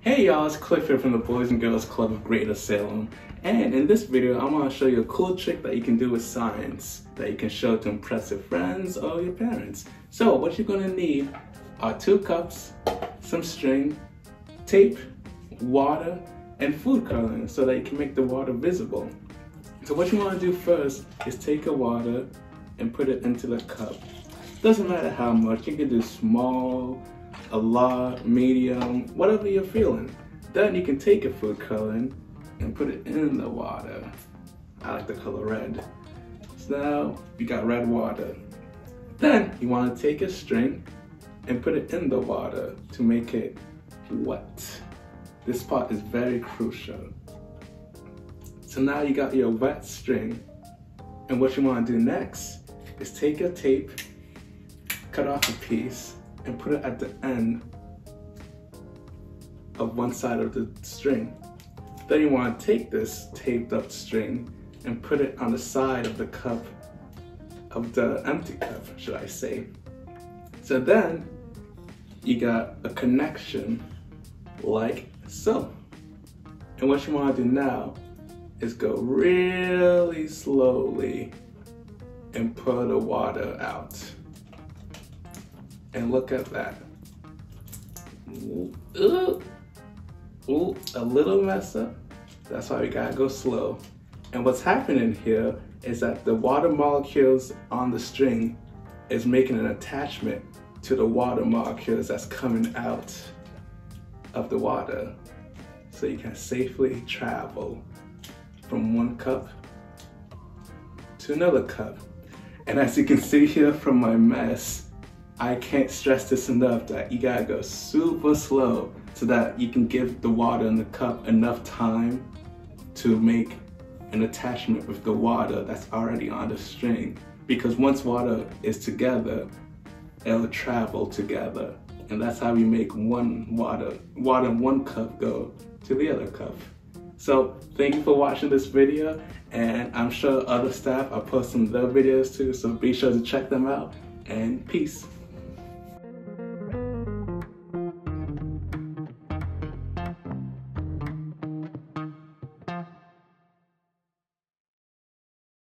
Hey y'all, it's Cliff here from the Boys and Girls Club of Greater Salem. And in this video, I'm gonna show you a cool trick that you can do with science that you can show to impress your friends or your parents. So what you're gonna need are 2 cups, some string, tape, water, and food coloring so that you can make the water visible. So what you wanna do first is take your water and put it into the cup. Doesn't matter how much, you can do small, a lot, medium, whatever you're feeling. Then you can take your food coloring and put it in the water. I like the color red. So now you got red water. Then you want to take a string and put it in the water to make it wet. This part is very crucial. So now you got your wet string, and what you want to do next is take your tape, cut off a piece, and put it at the end of one side of the string. Then you want to take this taped up string and put it on the side of the cup, of the empty cup, should I say. So then you got a connection like so. And what you want to do now is go really slowly and pour the water out. And look at that. Ooh, a little mess up. That's why we gotta go slow. And what's happening here is that the water molecules on the string is making an attachment to the water molecules that's coming out of the water. So you can safely travel from one cup to another cup. And as you can see here from my mess, I can't stress this enough that you gotta go super slow so that you can give the water in the cup enough time to make an attachment with the water that's already on the string. Because once water is together, it'll travel together. And that's how we make water in one cup go to the other cup. So thank you for watching this video, and I'm sure other staff are posting their videos too, so be sure to check them out, and peace.